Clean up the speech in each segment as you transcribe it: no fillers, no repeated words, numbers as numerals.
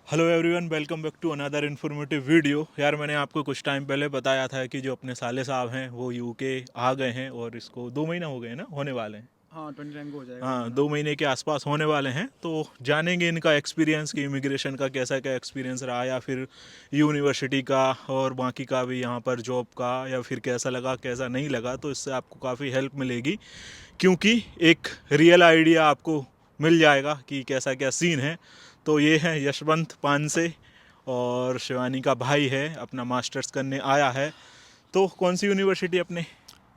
Hello everyone, welcome back to another informative video. यार मैंने आपको कुछ टाइम पहले बताया था कि जो अपने साले साहब हैं वो यूके आ गए हैं और इसको 2 महीना हो गए हैं ना, होने वाले हैं। हाँ 29 को हो जाएगा हाँ, दोबारा। 2 महीने के आसपास होने वाले हैं। तो जानेंगे इनका एक्सपीरियंस कि इमिग्रेशन का कैसा क्या एक्सपीरियंस रहा, या फिर यूनिवर्सिटी का और बाकी का भी यहाँ पर जॉब का, या फिर कैसा लगा कैसा नहीं लगा। तो इससे आपको काफ़ी हेल्प मिलेगी, क्योंकि एक रियल आइडिया आपको मिल जाएगा कि कैसा क्या सीन है। तो ये है यशवंत पानसे, और शिवानी का भाई है, अपना मास्टर्स करने आया है। तो कौन सी यूनिवर्सिटी अपने?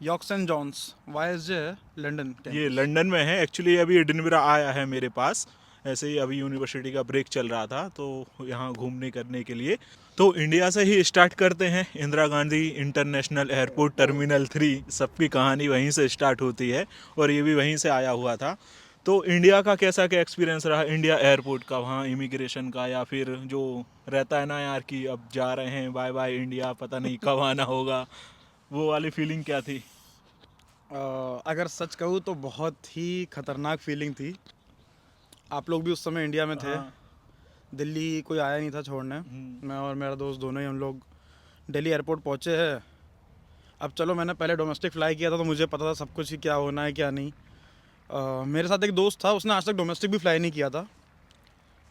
यॉर्क सेंट जॉन्स YSJ है, लंदन ये कैंपस। लंदन में है एक्चुअली। अभी एडिनबरा आया है मेरे पास, ऐसे ही अभी यूनिवर्सिटी का ब्रेक चल रहा था तो यहाँ घूमने करने के लिए। तो इंडिया से ही स्टार्ट करते हैं। Indira Gandhi international airport terminal 3, सबकी कहानी वहीं से स्टार्ट होती है और ये भी वहीं से आया हुआ था। तो इंडिया का कैसा क्या एक्सपीरियंस रहा, इंडिया एयरपोर्ट का, वहाँ इमिग्रेशन का, या फिर जो रहता है ना यार कि अब जा रहे हैं, बाय बाय इंडिया, पता नहीं कब आना होगा, वो वाली फीलिंग क्या थी? अगर सच कहूँ तो बहुत ही खतरनाक फीलिंग थी। आप लोग भी उस समय इंडिया में थे। हाँ। दिल्ली कोई आया नहीं था छोड़ने। हम्म। मैं और मेरा दोस्त दोनों ही हम लोग दिल्ली एयरपोर्ट पहुँचे हैं। अब चलो, मैंने पहले डोमेस्टिक फ़्लाई किया था तो मुझे पता था सब कुछ ही क्या होना है क्या नहीं। मेरे साथ एक दोस्त था, उसने आज तक डोमेस्टिक भी फ़्लाई नहीं किया था।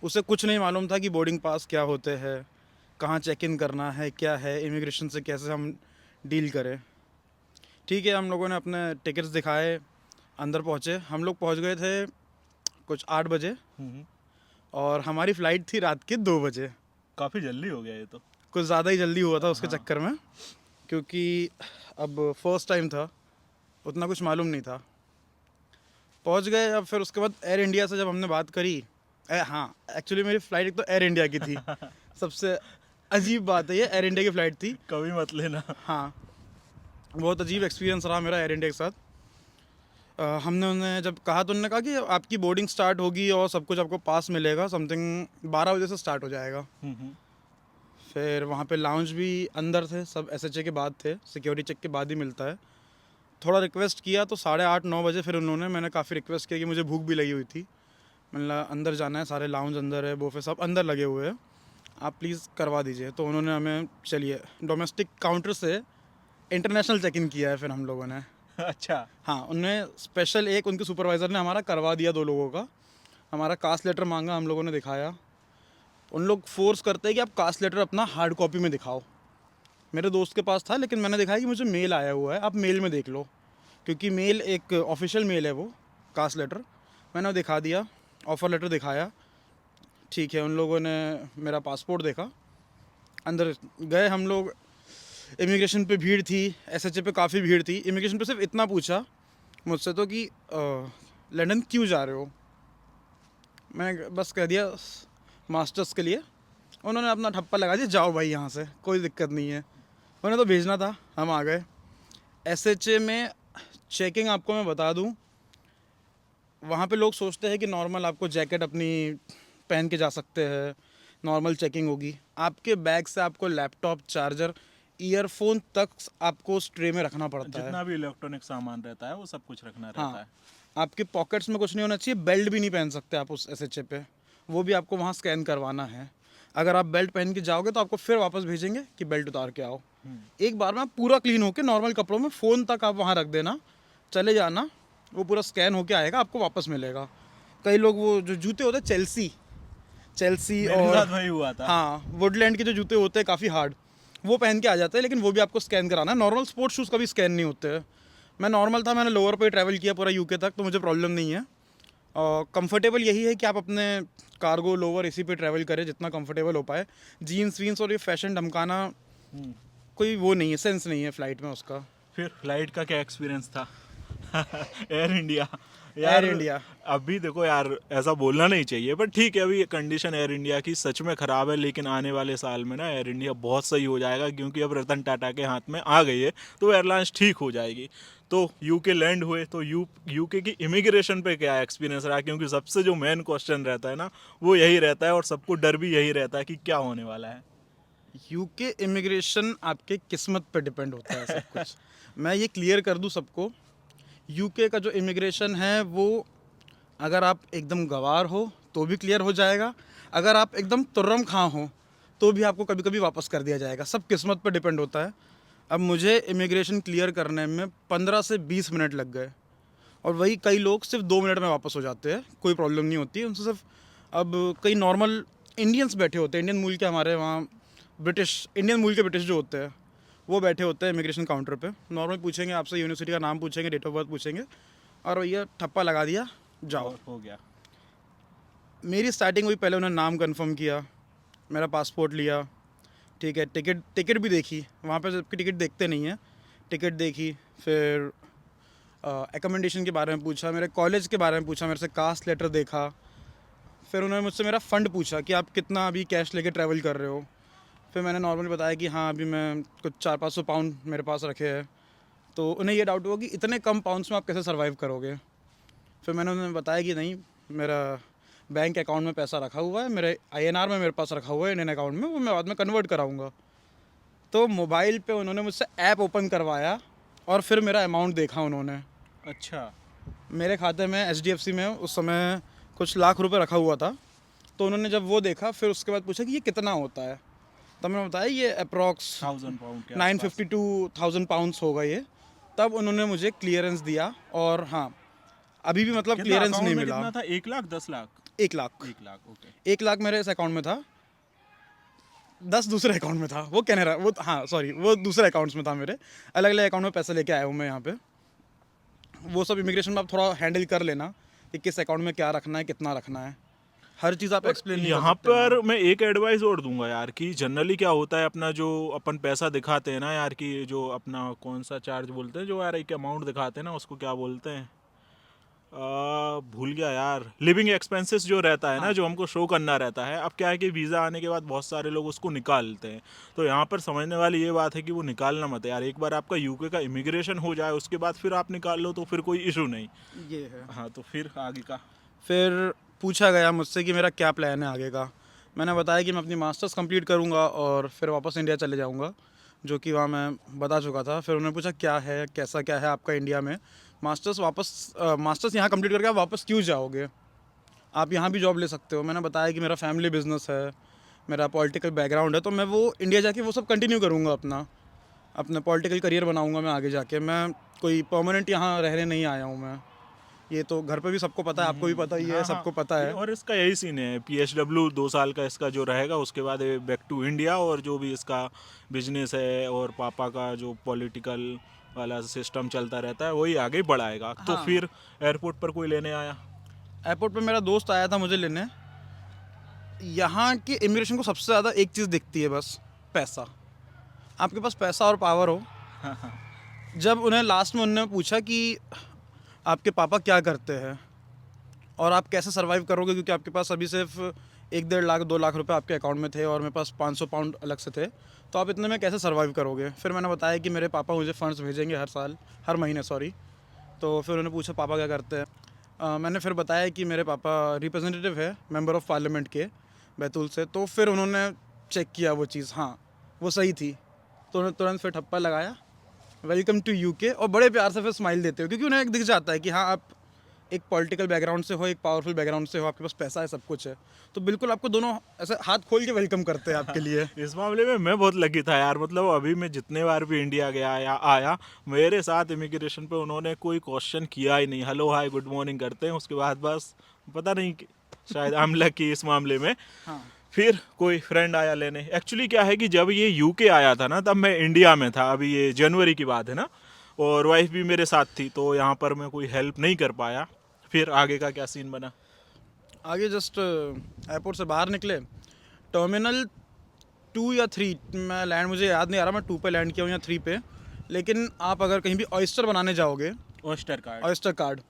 उसे कुछ नहीं मालूम था कि बोर्डिंग पास क्या होते हैं, कहाँ चेक इन करना है, क्या है इमिग्रेशन से कैसे हम डील करें। ठीक है, हम लोगों ने अपने टिकट्स दिखाए, अंदर पहुँचे। हम लोग पहुँच गए थे कुछ 8 बजे, हम्म। और हमारी फ़्लाइट थी रात के 2 बजे। काफ़ी जल्दी हो गया ये तो। कुछ ज़्यादा ही जल्दी हुआ था उसके हाँ। चक्कर में, क्योंकि अब फर्स्ट टाइम था, उतना कुछ मालूम नहीं था। पहुँच गए। अब फिर उसके बाद एयर इंडिया से जब हमने बात करी, हाँ, एक्चुअली मेरी फ़्लाइट एक तो एयर इंडिया की थी। सबसे अजीब बात है, ये एयर इंडिया की फ़्लाइट थी। कभी मत लेना। हाँ, बहुत अजीब एक्सपीरियंस रहा मेरा एयर इंडिया के साथ। हमने उन्हें जब कहा तो उन्होंने कहा कि आपकी बोर्डिंग स्टार्ट होगी और सब कुछ आपको पास मिलेगा, समथिंग 12 बजे से स्टार्ट हो जाएगा। हम्म। फिर वहाँ पे लाउंज भी अंदर थे, सब SHA के बाद थे, सिक्योरिटी चेक के बाद ही मिलता है। थोड़ा रिक्वेस्ट किया तो 8:30-9 बजे फिर उन्होंने, मैंने काफ़ी रिक्वेस्ट किया कि मुझे भूख भी लगी हुई थी। मैंने कहा अंदर जाना है, सारे लाउंज अंदर है, बोफे सब अंदर लगे हुए हैं, आप प्लीज़ करवा दीजिए। तो उन्होंने हमें, चलिए, डोमेस्टिक काउंटर से इंटरनेशनल चेक इन किया है फिर हम लोगों ने। अच्छा। हाँ, उनने स्पेशल, एक उनके सुपरवाइज़र ने हमारा करवा दिया, 2 लोगों का। हमारा कास्ट लेटर मांगा, हम लोगों ने दिखाया। उन लोग फोर्स करते हैं कि आप कास्ट लेटर अपना हार्ड कॉपी में दिखाओ। मेरे दोस्त के पास था, लेकिन मैंने दिखाया कि मुझे मेल आया हुआ है, आप मेल में देख लो, क्योंकि मेल एक ऑफिशियल मेल है वो, कास्ट लेटर। मैंने वो दिखा दिया, ऑफ़र लेटर दिखाया। ठीक है, उन लोगों ने मेरा पासपोर्ट देखा। अंदर गए हम लोग। इमिग्रेशन पे भीड़ थी, SHA पे काफ़ी भीड़ थी। इमिग्रेशन पे सिर्फ इतना पूछा मुझसे तो कि लंदन क्यों जा रहे हो। मैं बस कह दिया मास्टर्स के लिए। उन्होंने अपना ठप्पा लगा दिया, जाओ भाई यहाँ से, कोई दिक्कत नहीं है। उन्हें तो भेजना था, हम आ गए। SHA में चेकिंग आपको मैं बता दूँ, वहाँ पे लोग सोचते हैं कि नॉर्मल आपको जैकेट अपनी पहन के जा सकते हैं, नॉर्मल चेकिंग होगी। आपके बैग से आपको लैपटॉप, चार्जर, ईयरफोन तक आपको उस ट्रे में रखना पड़ता है। जितना भी इलेक्ट्रॉनिक सामान रहता है वो सब कुछ रखना रहता हाँ, है। आपके पॉकेट्स में कुछ नहीं होना चाहिए, बेल्ट भी नहीं पहन सकते आप उस SHA पे, वो भी आपको वहाँ स्कैन करवाना है। अगर आप बेल्ट पहन के जाओगे तो आपको फिर वापस भेजेंगे कि बेल्ट उतार के आओ। एक बार में आप पूरा क्लीन होके नॉर्मल कपड़ों में, फ़ोन तक आप वहाँ रख देना, चले जाना, वो पूरा स्कैन होके आएगा, आपको वापस मिलेगा। कई लोग वो जो जूते होते हैं, चेल्सी चेल्सी मेरे और, साथ वही हुआ था। हाँ, वुडलैंड के जो जूते होते हैं काफ़ी हार्ड, वो पहन के आ जाते हैं, लेकिन वो भी आपको स्कैन कराना है। नॉर्मल स्पोर्ट्स शूज़ कभी स्कैन नहीं होते हैं। मैं नॉर्मल था, मैंने लोअर पे ट्रैवल किया पूरा UK तक, तो मुझे प्रॉब्लम नहीं है। और कंफर्टेबल यही है कि आप अपने कार्गो लोअर इसी पे ट्रैवल करें जितना कंफर्टेबल हो पाए। जीन्स वीन्स और ये फैशन ढमकाना, हम्म। कोई वो नहीं है, सेंस नहीं है फ़्लाइट में उसका। फिर फ्लाइट का क्या एक्सपीरियंस था? Air India. एयर यार इंडिया, अभी देखो यार, ऐसा बोलना नहीं चाहिए, पर ठीक है, अभी कंडीशन एयर इंडिया की सच में ख़राब है, लेकिन आने वाले साल में ना एयर इंडिया बहुत सही हो जाएगा, क्योंकि अब रतन टाटा के हाथ में आ गई है, तो एयरलाइंस ठीक हो जाएगी। तो यूके लैंड हुए तो यूके की इमिग्रेशन पे क्या एक्सपीरियंस रहा, क्योंकि सबसे जो मेन क्वेश्चन रहता है ना, वो यही रहता है, और सबको डर भी यही रहता है कि क्या होने वाला है। UK इमिग्रेशन आपके किस्मत पे डिपेंड होता है सब कुछ। मैं ये क्लियर कर दूं सबको, UK का जो इमिग्रेशन है वो, अगर आप एकदम गंवार हो तो भी क्लियर हो जाएगा, अगर आप एकदम तुर्रम खां हो तो भी आपको कभी कभी वापस कर दिया जाएगा, सब किस्मत पर डिपेंड होता है। अब मुझे इमिग्रेशन क्लियर करने में 15 से 20 मिनट लग गए, और वही कई लोग सिर्फ 2 मिनट में वापस हो जाते हैं, कोई प्रॉब्लम नहीं होती है उनसे। सिर्फ अब कई नॉर्मल इंडियंस बैठे होते हैं, इंडियन मूल के हमारे वहाँ ब्रिटिश, इंडियन मूल के ब्रिटिश जो होते हैं वो बैठे होते हैं इमिग्रेशन काउंटर पे। नॉर्मल पूछेंगे आपसे, यूनिवर्सिटी का नाम पूछेंगे, डेट ऑफ बर्थ पूछेंगे, और भैया ठप्पा लगा दिया, जाओ। और हो गया। मेरी स्टार्टिंग हुई, पहले उन्होंने नाम कंफर्म किया, मेरा पासपोर्ट लिया, ठीक है, टिकट भी देखी, वहाँ पे सबकी टिकट देखते नहीं है, टिकट देखी, फिर एकोमोडेशन के बारे में पूछा, मेरे कॉलेज के बारे में पूछा, मेरे से कास्ट लेटर देखा, फिर उन्होंने मुझसे मेरा फ़ंड पूछा कि आप कितना अभी कैश लेके ट्रैवल कर रहे हो। फिर मैंने नॉर्मली बताया कि हाँ अभी मैं कुछ 400-500 पाउंड मेरे पास रखे हैं। तो उन्हें ये डाउट हुआ कि इतने कम पाउंड्स में आप कैसे सर्वाइव करोगे। फिर मैंने उन्हें बताया कि नहीं, मेरा बैंक अकाउंट में पैसा रखा हुआ है, मेरे INR में मेरे पास रखा हुआ है, इंडियन अकाउंट में, वो मैं बाद में कन्वर्ट कराऊंगा। तो मोबाइल पे उन्होंने मुझसे ऐप ओपन करवाया और फिर मेरा अमाउंट देखा उन्होंने। अच्छा। मेरे खाते में HDFC में उस समय कुछ लाख रुपए रखा हुआ था। तो उन्होंने जब वो देखा, फिर उसके बाद पूछा कि ये कितना होता है। तब मैंने बताया ये अप्रॉक्स 1000 पाउंड के 950 to 1000 पाउंड्स होगा ये। तब उन्होंने मुझे क्लियरेंस दिया, और हाँ अभी भी मतलब क्लियरेंस नहीं मिला। कितना था? 1 लाख, 10 लाख? 1 लाख। 1 लाख, ओके। 1 लाख मेरे इस अकाउंट में था, 10 दूसरे अकाउंट में था, वो कैनेरा, वो हाँ सॉरी, वो दूसरे अकाउंट्स में था मेरे, अलग अलग अकाउंट में पैसे लेके आया हूँ मैं यहाँ पे। वो सब इमिग्रेशन में आप थोड़ा हैंडल कर लेना कि किस अकाउंट में क्या रखना है, कितना रखना है, हर चीज़ आप एक्सप्लेन नहीं कर यहाँ सकते पर मैं एक एडवाइस और दूंगा यार, कि जनरली क्या होता है, अपना जो अपन पैसा दिखाते हैं ना यार, कि जो अपना कौन सा चार्ज बोलते हैं, जो यार एक अमाउंट दिखाते हैं ना, उसको क्या बोलते हैं, भूल गया यार, लिविंग एक्सपेंसेस जो रहता है ना, जो हमको शो करना रहता है। अब क्या है कि वीज़ा आने के बाद बहुत सारे लोग उसको निकालते हैं। तो यहाँ पर समझने वाली ये बात है कि वो निकालना मत यार, एक बार आपका यूके का इमिग्रेशन हो जाए उसके बाद फिर आप निकाल लो तो फिर कोई इशू नहीं। ये है। हाँ, तो फिर आगे का। फिर पूछा गया मुझसे कि मेरा क्या प्लान है आगे का। मैंने बताया कि मैं अपनी मास्टर्स कंप्लीट करूँगा और फिर वापस इंडिया चले जाऊँगा, जो कि वहाँ मैं बता चुका था। फिर उन्होंने पूछा क्या है, कैसा क्या है आपका इंडिया में, मास्टर्स यहाँ कंप्लीट करके आप वापस क्यों जाओगे, आप यहाँ भी जॉब ले सकते हो। मैंने बताया कि मेरा फैमिली बिजनेस है, मेरा पॉलिटिकल बैकग्राउंड है, तो मैं वो इंडिया जाके वो सब कंटिन्यू करूँगा, अपना पॉलिटिकल करियर बनाऊँगा मैं आगे जाके। मैं कोई परमानेंट यहाँ रहने नहीं आया हूँ मैं। ये तो घर पे भी सबको पता है, आपको भी पता ही है, हाँ, सबको हाँ। पता है। और इसका यही सीन है, PSW 2 साल का इसका जो रहेगा, उसके बाद बैक टू इंडिया, और जो भी इसका बिजनेस है और पापा का जो पॉलिटिकल वाला सिस्टम चलता रहता है वही आगे बढ़ाएगा। तो हाँ। फिर एयरपोर्ट पर कोई लेने आया? एयरपोर्ट पे मेरा दोस्त आया था मुझे लेने। यहाँ की इमिग्रेशन को सबसे ज़्यादा एक चीज़ दिखती है, बस पैसा। आपके पास पैसा और पावर हो। जब उन्हें लास्ट में उन्होंने पूछा कि आपके पापा क्या करते हैं और आप कैसे सर्वाइव करोगे, क्योंकि आपके पास अभी सिर्फ 1-1.5 लाख 2 लाख रुपए आपके अकाउंट में थे और मेरे पास 500 पाउंड अलग से थे, तो आप इतने में कैसे सर्वाइव करोगे। फिर मैंने बताया कि मेरे पापा मुझे फ़ंड्स भेजेंगे हर महीने सॉरी। तो फिर उन्होंने पूछा पापा क्या करते हैं। मैंने फिर बताया कि मेरे पापा रिप्रेजेंटेटिव है मेंबर ऑफ़ पार्लियामेंट के बैतूल से। तो फिर उन्होंने चेक किया वो चीज़, हाँ वो सही थी, तो उन्होंने तुरंत फिर ठप्पा लगाया, वेलकम टू यूके, और बड़े प्यार से फिर स्माइल देते हो, क्योंकि उन्हें एक दिख जाता है कि हाँ आप एक पॉलिटिकल बैकग्राउंड से हो, एक पावरफुल बैकग्राउंड से हो, आपके पास पैसा है, सब कुछ है, तो बिल्कुल आपको दोनों ऐसे हाथ खोल के वेलकम करते हैं आपके लिए। इस मामले में मैं बहुत लकी था यार, मतलब अभी मैं जितने बार भी इंडिया गया या आया, मेरे साथ इमिग्रेशन पे उन्होंने कोई क्वेश्चन किया ही नहीं। हेलो हाय गुड मॉर्निंग करते हैं, उसके बाद बस पता नहीं शायद आई एम लकी इस मामले में। हाँ। फिर कोई फ्रेंड आया लेने। एक्चुअली क्या है कि जब ये यूके आया था ना, तब मैं इंडिया में था, अभी ये जनवरी की बात है ना, और वाइफ भी मेरे साथ थी, तो यहाँ पर मैं कोई हेल्प नहीं कर पाया। फिर आगे का क्या सीन बना? आगे जस्ट एयरपोर्ट से बाहर निकले, टर्मिनल 2 या 3 मैं लैंड, मुझे याद नहीं आ रहा मैं 2 पे लैंड किया हूँ या 3 पे, लेकिन आप अगर कहीं भी ऑयस्टर बनाने जाओगे, ऑयस्टर कार्ड। ऑयस्टर कार्ड,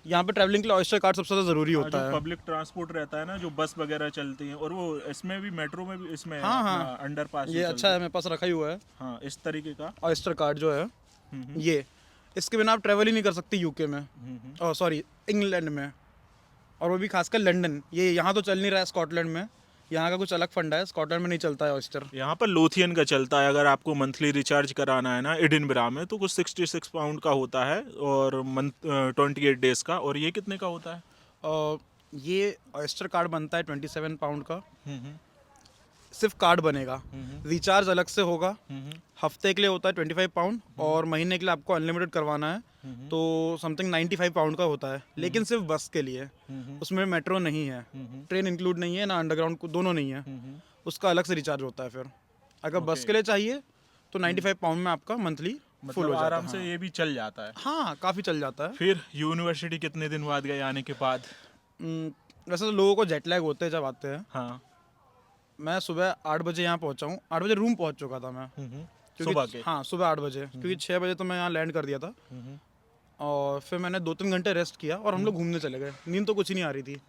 यहाँ पे ट्रैवलिंग के लिए ऑयस्टर कार्ड सबसे ज़्यादा ज़रूरी होता जो है। पब्लिक ट्रांसपोर्ट रहता है ना, जो बस वगैरह चलती हैं, और वो इसमें भी, मेट्रो में भी, इसमें हाँ हाँ, अंडर पास ये अच्छा है, मेरे पास रखा ही हुआ है हाँ, इस तरीके का। ऑयस्टर कार्ड जो है ये, इसके बिना आप ट्रैवल ही नहीं कर सकते यूके में, और सॉरी इंग्लैंड में, और वो भी खासकर लंदन। ये यहाँ तो चल नहीं रहा है स्कॉटलैंड में, यहाँ का कुछ अलग फंडा है, स्कॉटलैंड में नहीं चलता है ऑयस्टर। यहाँ पर लोथियन का चलता है, अगर आपको मंथली रिचार्ज कराना है ना एडिनबरा में, तो कुछ 66 पाउंड का होता है, और 28 डेज का। और ये कितने का होता है? ये ऑयस्टर कार्ड बनता है 27 पाउंड का, हम्म सिर्फ कार्ड बनेगा। रिचार्ज अलग से होगा, हम्म हफ्ते के लिए होता है 25 पाउंड, और महीने के लिए आपको अनलिमिटेड करवाना है तो समथिंग 95 पाउंड का होता है, लेकिन सिर्फ बस के लिए। उसमें मेट्रो नहीं है, ट्रेन इंक्लूड नहीं है, ना अंडरग्राउंड को, दोनों नहीं है, उसका अलग से रिचार्ज होता है। फिर अगर बस के लिए चाहिए तो 95 पाउंड में आपका मंथली फुल मतलब हो जाता आराम है। से ये भी चल जाता है। हाँ, काफ़ी चल जाता है। फिर यूनिवर्सिटी कितने दिन बाद गए आने के बाद? वैसे तो लोगों को जेट लैग होते हैं जब आते हैं। हाँ। मैं सुबह 8 बजे यहाँ पहुँचा हूँ, 8 बजे रूम पहुँच चुका था मैं, सुबह के? हाँ सुबह 8 बजे, क्योंकि 6 बजे तो मैं यहाँ लैंड कर दिया था। और फिर मैंने 2-3 घंटे रेस्ट किया और हम लोग घूमने चले गए। नींद तो कुछ ही नहीं आ रही थी।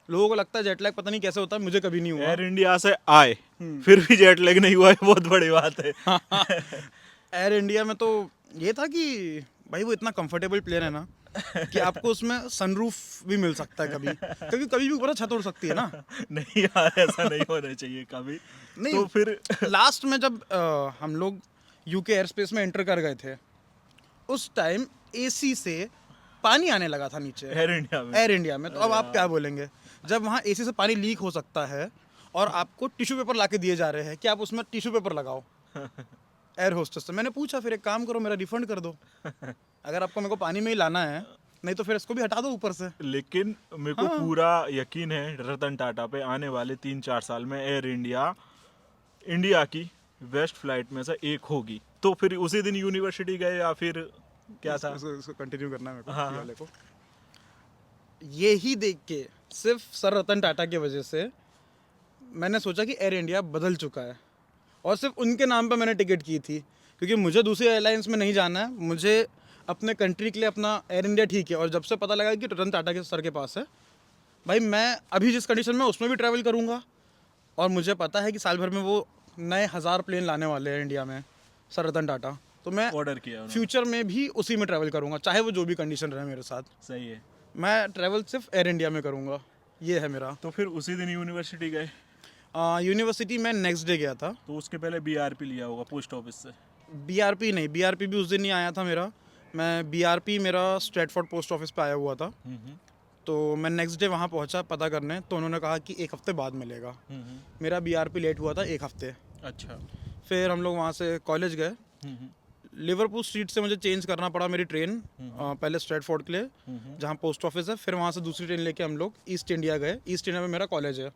लोगों को लगता है जेट लैग पता नहीं कैसे होता है, मुझे कभी नहीं हुआ। एयर इंडिया से आए फिर भी जेट लैग नहीं हुआ है, बहुत बड़ी बात है। एयर इंडिया में तो ये था कि भाई वो इतना कंफर्टेबल प्लेन है ना कि आपको उसमें सनरूफ भी मिल सकता है कभी, क्योंकि कभी भी ऊपर छत उड़ सकती है ना। नहीं यार, ऐसा नहीं होना चाहिए कभी। नहीं, तो फिर लास्ट में जब हम लोग यूके एयर स्पेस में एंटर कर गए थे, उस टाइम एसी से पानी आने लगा था नीचे एयर इंडिया में? एयर इंडिया में। तो अब आप क्या बोलेंगे, जब वहाँ एसी से पानी लीक हो सकता है और आपको टिश्यू पेपर ला के दिए जा रहे हैं कि आप उसमें टिश्यू पेपर लगाओ। एयर होस्टेस से मैंने पूछा, फिर एक काम करो, मेरा रिफंड कर दो, अगर आपको मेरे को पानी में ही लाना है, नहीं तो फिर इसको भी हटा दो ऊपर से। लेकिन मेरे को पूरा यकीन है रतन टाटा पे, आने वाले 3-4 साल में एयर इंडिया इंडिया की बेस्ट फ्लाइट में से एक होगी। तो फिर उसी दिन यूनिवर्सिटी गए या फिर क्या था? इसको कंटिन्यू करना है मेरे को, हाँ, ये हाँ। वाले को। यही देख के, सिर्फ सर रतन टाटा की वजह से मैंने सोचा कि एयर इंडिया बदल चुका है, और सिर्फ उनके नाम पे मैंने टिकट की थी, क्योंकि मुझे दूसरी एयरलाइंस में नहीं जाना है। मुझे अपने कंट्री के लिए अपना एयर इंडिया ठीक है। और जब से पता लगा कि रतन टाटा के सर के पास है, भाई मैं अभी जिस कंडीशन में उसमें भी ट्रैवल करूँगा, और मुझे पता है कि साल भर में वो नए 1000 प्लेन लाने वाले हैं इंडिया में, सर रतन टाटा। तो मैं ऑर्डर किया उन्होंने? फ्यूचर में भी उसी में ट्रैवल करूँगा, चाहे वो जो भी कंडीशन रहे मेरे साथ। सही है। मैं ट्रैवल सिर्फ एयर इंडिया में करूँगा, ये है मेरा। तो फिर उसी दिन यूनिवर्सिटी गए? यूनिवर्सिटी में नेक्स्ट डे गया था। तो उसके पहले बीआरपी लिया होगा पोस्ट ऑफिस से? बीआरपी नहीं, बीआरपी भी उस दिन नहीं आया था मेरा। मैं बीआरपी मेरा स्ट्रेटफोर्ड पोस्ट ऑफिस पे आया हुआ था। तो मैं नेक्स्ट डे वहाँ पहुँचा पता करने, तो उन्होंने कहा कि 1 हफ्ते बाद मिलेगा। मेरा बीआरपी लेट हुआ था 1 हफ्ते। अच्छा। फिर हम लोग वहाँ से कॉलेज गए। लिवरपूल स्ट्रीट से मुझे चेंज करना पड़ा मेरी ट्रेन, पहले स्ट्रेटफोर्ड के लिए जहाँ पोस्ट ऑफिस है, फिर वहाँ से दूसरी ट्रेन लेके हम लोग ईस्ट इंडिया गए। ईस्ट इंडिया में मेरा कॉलेज है,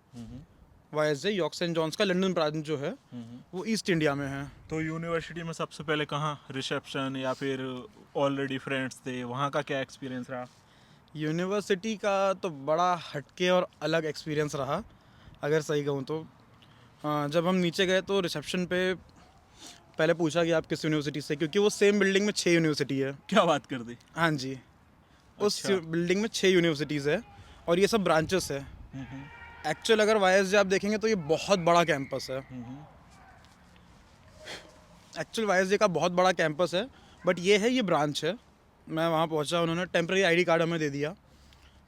वाईएसजे यॉर्क सेंट जॉन्स का लंदन ब्रांच जो है वो ईस्ट इंडिया में है। तो यूनिवर्सिटी में सबसे पहले कहाँ रिसेप्शन, या फिर ऑलरेडी फ्रेंड्स थे, वहाँ का क्या एक्सपीरियंस रहा? यूनिवर्सिटी का तो बड़ा हटके और अलग एक्सपीरियंस रहा, अगर सही कहूँ तो। जब हम नीचे गए तो रिसेप्शन पे पहले पूछा कि आप किस यूनिवर्सिटी से, क्योंकि वो सेम बिल्डिंग में 6 यूनिवर्सिटी है। क्या बात कर दी? हाँ जी, उस अच्छा। बिल्डिंग में 6 यूनिवर्सिटीज़ है, और ये सब ब्रांचेस है। एक्चुअल अगर वाईएसजे आप देखेंगे तो ये बहुत बड़ा कैंपस है। एक्चुअल वाईएसजे का बहुत बड़ा कैंपस है, बट ये है, ये ब्रांच है। मैं वहाँ पहुँचा, उन्होंने टेम्प्रेरी आईडी कार्ड हमें दे दिया।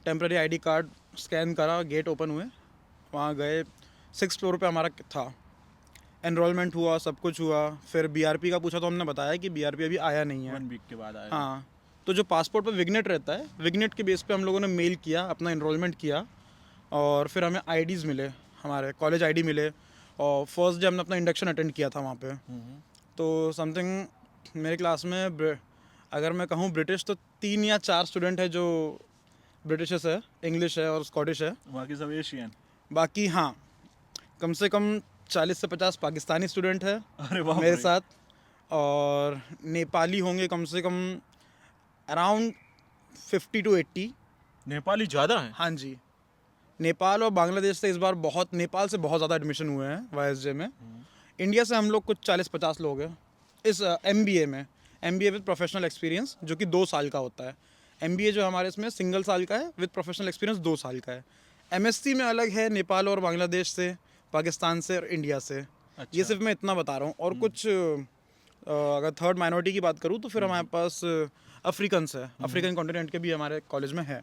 टेम्प्रेरी आईडी कार्ड स्कैन करा, गेट ओपन हुए, वहाँ गए। 6th फ्लोर पे हमारा था, एनरोलमेंट हुआ, सब कुछ हुआ। फिर बीआरपी का पूछा तो हमने बताया कि बीआरपी अभी आया नहीं है। 1 वीक के बाद आया? हाँ, तो जो पासपोर्ट पे विग्नेट रहता है, विग्नेट के बेस पे हम लोगों ने मेल किया, अपना एनरोलमेंट किया, और फिर हमें आईडीज़ मिले, हमारे कॉलेज आईडी मिले। और फर्स्ट डे हमने अपना इंडक्शन अटेंड किया था वहाँ पे। तो समथिंग मेरे क्लास में अगर मैं कहूँ ब्रिटिश, तो 3 या 4 स्टूडेंट है जो ब्रिटिशेस है, इंग्लिश है और स्कॉटिश है। बाकी सब एशियन? बाकी हाँ, कम से कम 40 से 50 पाकिस्तानी स्टूडेंट है अरे बाप मेरे रे। साथ, और नेपाली होंगे कम से कम अराउंड 50 to 80। नेपाली ज़्यादा है? हाँ जी, नेपाल और बांग्लादेश से इस बार बहुत, नेपाल से बहुत ज़्यादा एडमिशन हुए हैं वाईएसजे में। इंडिया से हम लोग कुछ 40-50 लोग हैं इस एमबीए में। एमबीए विद प्रोफेशनल एक्सपीरियंस, जो कि 2 साल का होता है। एमबीए जो हमारे इसमें सिंगल साल का है, विद प्रोफेशनल एक्सपीरियंस 2 साल का है। एमएससी में अलग है, नेपाल और बांग्लादेश से, पाकिस्तान से और इंडिया से। ये सिर्फ मैं इतना बता रहा हूँ। और कुछ अगर थर्ड माइनॉरिटी की बात करूँ तो फिर हमारे पास अफ्रीकन्स है, अफ्रीकन कॉन्टिनेंट के भी हमारे कॉलेज में है।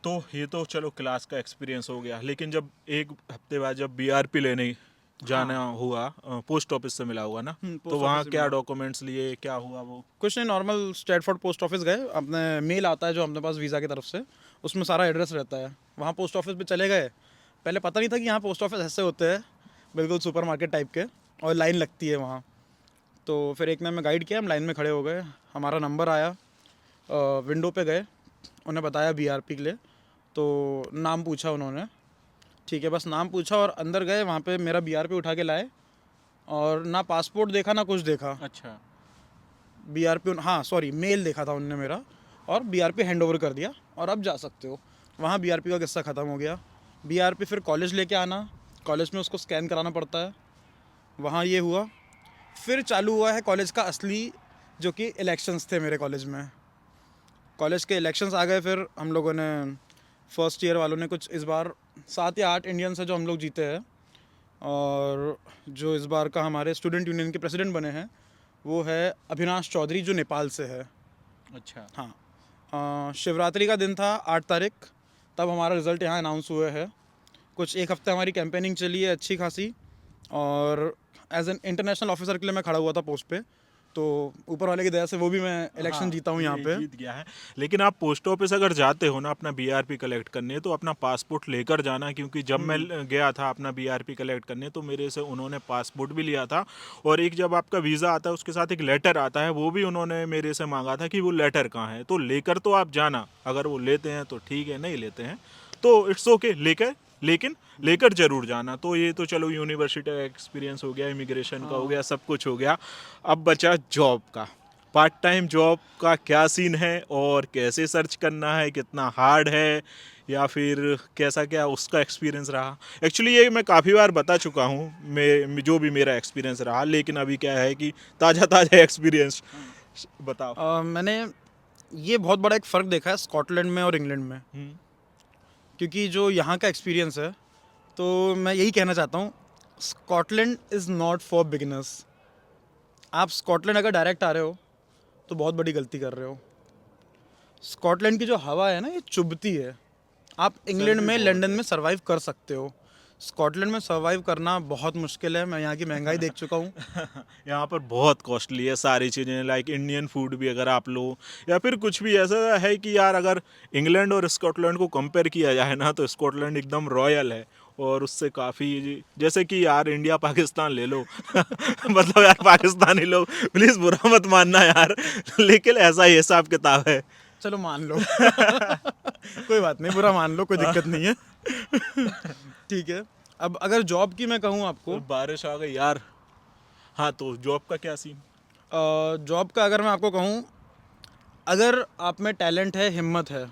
तो ये तो चलो क्लास का एक्सपीरियंस हो गया, लेकिन जब 1 हफ्ते बाद जब बीआरपी लेने जाना हुआ, पोस्ट ऑफिस से मिला हुआ ना, तो वहाँ क्या डॉक्यूमेंट्स लिए, क्या हुआ वो? कुछ नहीं, नॉर्मल स्ट्रेटफोर्ड पोस्ट ऑफिस गए, अपने मेल आता है जो अपने पास वीज़ा की तरफ से, उसमें सारा एड्रेस रहता है। वहाँ पोस्ट ऑफिस पे चले गए, पहले पता नहीं था कि यहाँ पोस्ट ऑफिस ऐसे होते हैं, बिल्कुल सुपरमार्केट टाइप के, और लाइन लगती है वहाँ। तो फिर एक ने हमें गाइड किया, हम लाइन में खड़े हो गए, हमारा नंबर आया, विंडो पे गए, उन्हें बताया बीआरपी के लिए, तो नाम पूछा उन्होंने, ठीक है, बस नाम पूछा और अंदर गए। वहाँ पे मेरा बीआरपी उठा के लाए और ना पासपोर्ट देखा ना कुछ देखा। अच्छा। बीआरपी, हाँ सॉरी, मेल देखा था उनने मेरा, और बीआरपी हैंड ओवर कर दिया और अब जा सकते हो। वहाँ बीआरपी का किस्सा ख़त्म हो गया। बीआरपी फिर कॉलेज लेके आना, कॉलेज में उसको स्कैन कराना पड़ता है, वहाँ ये हुआ। फिर चालू हुआ है कॉलेज का असली, जो कि इलेक्शंस थे मेरे कॉलेज में। कॉलेज के इलेक्शंस आ गए, फिर हम लोगों ने फर्स्ट ईयर वालों ने कुछ, इस बार 7 या 8 इंडियंस है जो हम लोग जीते हैं, और जो इस बार का हमारे स्टूडेंट यूनियन के प्रेसिडेंट बने हैं वो है अविनाश चौधरी, जो नेपाल से है। अच्छा। हाँ, शिवरात्रि का दिन था 8 तारीख, तब हमारा रिज़ल्ट यहाँ अनाउंस हुए है। कुछ एक हफ्ते हमारी कैंपेनिंग चली है अच्छी खासी, और एज एन इंटरनेशनल ऑफिसर के लिए मैं खड़ा हुआ था पोस्ट पे, तो ऊपर वाले की दया से वो भी मैं इलेक्शन जीता हूँ यहाँ ये पे। जीत गया है। लेकिन आप पोस्ट ऑफिस अगर जाते हो ना अपना बीआरपी कलेक्ट करने, तो अपना पासपोर्ट लेकर जाना, क्योंकि जब मैं गया था अपना बीआरपी कलेक्ट करने तो मेरे से उन्होंने पासपोर्ट भी लिया था, और एक जब आपका वीज़ा आता है उसके साथ एक लेटर आता है, वो भी उन्होंने मेरे से मांगा था कि वो लेटर कहाँ है। तो लेकर तो आप जाना, अगर वो लेते हैं तो ठीक है, नहीं लेते हैं तो इट्स ओके, लेकिन लेकर जरूर जाना। तो ये तो चलो यूनिवर्सिटी का एक्सपीरियंस हो गया, इमिग्रेशन का हो गया, सब कुछ हो गया। अब बचा जॉब का। पार्ट टाइम जॉब का क्या सीन है और कैसे सर्च करना है, कितना हार्ड है, या फिर कैसा क्या उसका एक्सपीरियंस रहा। एक्चुअली ये मैं काफ़ी बार बता चुका हूँ, मैं जो भी मेरा एक्सपीरियंस रहा, लेकिन अभी क्या है कि ताज़ा एक्सपीरियंस बताओ। मैंने ये बहुत बड़ा एक फ़र्क देखा है स्कॉटलैंड में और इंग्लैंड में, क्योंकि जो यहाँ का एक्सपीरियंस है, तो मैं यही कहना चाहता हूँ, Scotland is not for beginners. आप स्कॉटलैंड अगर डायरेक्ट आ रहे हो तो बहुत बड़ी गलती कर रहे हो। स्कॉटलैंड की जो हवा है ना, ये चुभती है। आप इंग्लैंड में, लंदन में सरवाइव कर सकते हो, स्कॉटलैंड में सरवाइव करना बहुत मुश्किल है। मैं यहाँ की महंगाई देख चुका हूँ। यहाँ पर बहुत कॉस्टली है सारी चीज़ें, लाइक इंडियन फूड भी अगर आप लो, या फिर कुछ भी ऐसा है कि यार अगर इंग्लैंड और स्कॉटलैंड को कंपेयर किया जाए ना, तो स्कॉटलैंड एकदम रॉयल है, और उससे काफ़ी, जैसे कि यार इंडिया पाकिस्तान ले लो मतलब यार पाकिस्तानी लोग प्लीज़ बुरा मत मानना यार, लेकिन ऐसा ही हिसाब किताब है। चलो मान लो कोई बात नहीं, बुरा मान लो, कोई दिक्कत नहीं है ठीक है। अब अगर जॉब की मैं कहूँ आपको, बारिश आ गई यार। हाँ, तो जॉब का क्या सीन? जॉब का अगर मैं आपको कहूँ, अगर आप में टैलेंट है, हिम्मत है,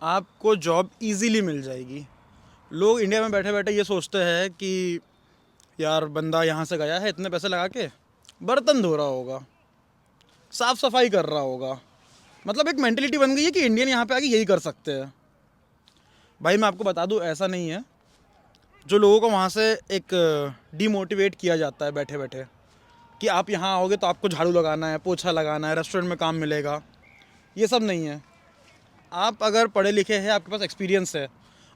आपको जॉब इजीली मिल जाएगी। लोग इंडिया में बैठे बैठे ये सोचते हैं कि यार बंदा यहाँ से गया है इतने पैसे लगा के, बर्तन धो रहा होगा, साफ सफाई कर रहा होगा, मतलब एक मेंटेलिटी बन गई है कि इंडियन यहाँ पे आके यही कर सकते हैं। भाई मैं आपको बता दूँ, ऐसा नहीं है। जो लोगों को वहाँ से एक डीमोटिवेट किया जाता है बैठे बैठे, कि आप यहाँ आओगे तो आपको झाड़ू लगाना है, पोछा लगाना है, रेस्टोरेंट में काम मिलेगा, ये सब नहीं है। आप अगर पढ़े लिखे हैं, आपके पास एक्सपीरियंस है,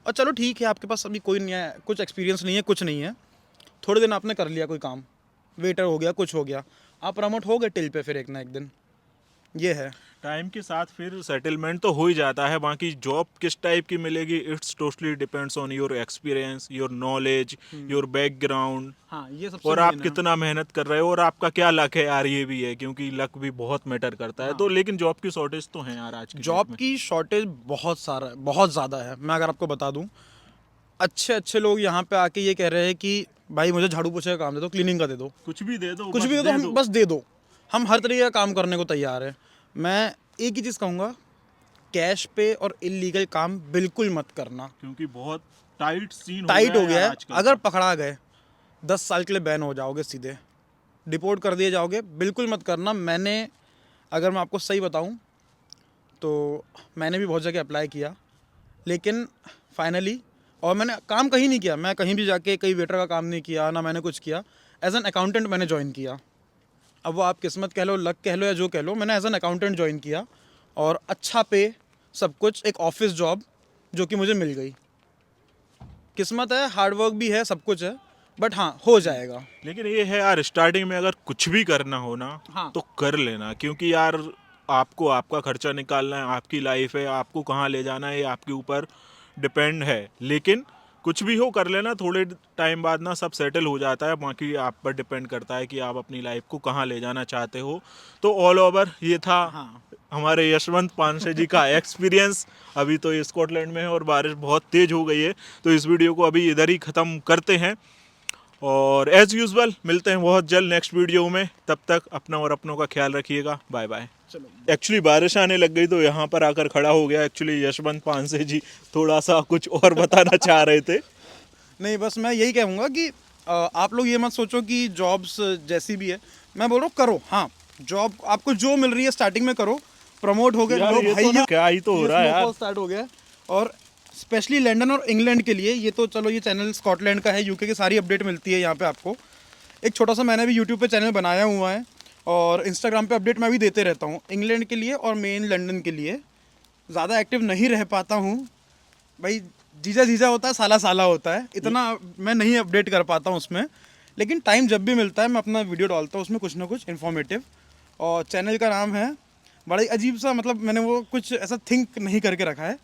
और चलो ठीक है आपके पास अभी कोई नहीं है, कुछ एक्सपीरियंस नहीं है, कुछ नहीं है, थोड़े दिन आपने कर लिया कोई काम, वेटर हो गया, कुछ हो गया, आप प्रमोट हो गए टिल पे फिर एक ना एक दिन। ये है, टाइम के साथ फिर सेटलमेंट तो हो ही जाता है। बाकी जॉब किस टाइप की मिलेगी, it's totally depends on your experience, your knowledge, your background, हाँ ये सबसे और आप main है। कितना मेहनत कर रहे हो, और आपका क्या लक है यार, ये भी है, क्योंकि लक भी बहुत मैटर करता है। तो लेकिन जॉब की शॉर्टेज तो है यार आज की जॉब डेट में। की शॉर्टेज बहुत सारा, बहुत ज़्यादा है। मैं अगर आपको बता दूं, अच्छे अच्छे लोग यहाँ पे आके ये कह रहे हैं कि भाई मुझे झाड़ू पोछे का काम दे दो, क्लीनिंग का दे दो, कुछ भी दे दो, कुछ बस भी दे दो, हम बस दे दो, हम हर तरीके का काम करने को तैयार है। मैं एक ही चीज़ कहूँगा, कैश पे और इलीगल काम बिल्कुल मत करना। क्योंकि बहुत टाइट सीन टाइट हो गया यार है, आजकल अगर का। पकड़ा गए 10 साल के लिए बैन हो जाओगे, सीधे डिपोर्ट कर दिए जाओगे, बिल्कुल मत करना। मैंने, अगर मैं आपको सही बताऊं तो मैंने भी बहुत जगह अप्लाई किया, लेकिन फाइनली, और मैंने काम कहीं नहीं किया, मैं कहीं भी जाके कहीं वेटर का काम नहीं किया, ना मैंने कुछ किया। एज एन अकाउंटेंट मैंने ज्वाइन किया। अब वो आप किस्मत कह लो, लक कह लो, या जो कह लो, मैंने एज एन अकाउंटेंट ज्वाइन किया, और अच्छा पे, सब कुछ, एक ऑफिस जॉब जो कि मुझे मिल गई। किस्मत है, हार्डवर्क भी है, सब कुछ है, बट हाँ हो जाएगा। लेकिन ये है यार, स्टार्टिंग में अगर कुछ भी करना हो ना, हाँ। तो कर लेना, क्योंकि यार आपको आपका खर्चा निकालना है, आपकी लाइफ है, आपको कहाँ ले जाना है ये आपके ऊपर डिपेंड है। लेकिन कुछ भी हो कर लेना, थोड़े टाइम बाद ना सब सेटल हो जाता है, बाकी आप पर डिपेंड करता है कि आप अपनी लाइफ को कहाँ ले जाना चाहते हो। तो ऑल ओवर ये था हाँ। हमारे यशवंत पानसे जी का एक्सपीरियंस। अभी तो ये स्कॉटलैंड में है और बारिश बहुत तेज़ हो गई है, तो इस वीडियो को अभी इधर ही ख़त्म करते हैं और एज़ यूजुअल मिलते हैं बहुत जल्द नेक्स्ट वीडियो में। तब तक अपना और अपनों का ख्याल रखिएगा। Bye bye. चलो। एक्चुअली बारिश आने लग गई तो यहाँ पर आकर खड़ा हो गया। एक्चुअली यशवंत पानसे जी थोड़ा सा कुछ और बताना चाह रहे थे। नहीं, बस मैं यही कहूँगा कि आप लोग ये मत सोचो कि जॉब्स जैसी भी है, मैं बोल रहा हूँ करो। हाँ, जॉब आपको जो मिल रही है स्टार्टिंग में करो, प्रमोट हो गए यार लो ये भाई, तो ना क्या ही तो हो रहा है यार। स्टार्ट हो गया है। और स्पेशली लंदन और इंग्लैंड के लिए ये तो चलो, ये चैनल स्कॉटलैंड का है, यूके की सारी अपडेट मिलती है यहाँ पे आपको। एक छोटा सा मैंने भी यूट्यूब पे चैनल बनाया हुआ है और इंस्टाग्राम पे अपडेट मैं भी देते रहता हूँ इंग्लैंड के लिए और मेन लंदन के लिए। ज़्यादा एक्टिव नहीं रह पाता हूँ भाई, जीजा जीजा होता है, साला साला होता है, इतना मैं नहीं अपडेट कर पाता हूँ उसमें। लेकिन टाइम जब भी मिलता है मैं अपना वीडियो डालता हूँ उसमें कुछ ना कुछ इन्फॉर्मेटिव। और चैनल का नाम है बड़ा ही अजीब सा, मतलब मैंने वो कुछ ऐसा थिंक नहीं करके रखा है,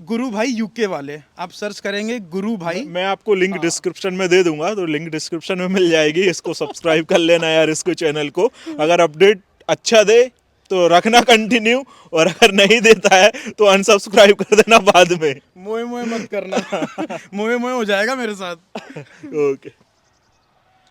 गुरु भाई यूके वाले। आप सर्च करेंगे गुरु भाई। मैं आपको लिंक डिस्क्रिप्शन में दे दूंगा, तो लिंक डिस्क्रिप्शन में मिल जाएगी। इसको सब्सक्राइब कर लेना यार, इसको चैनल को। अगर अपडेट अच्छा दे तो रखना कंटिन्यू, और अगर नहीं देता है तो अनसब्सक्राइब कर देना बाद में। मोए मोए मत करना मोए मोए हो जाएगा मेरे साथ। ओके।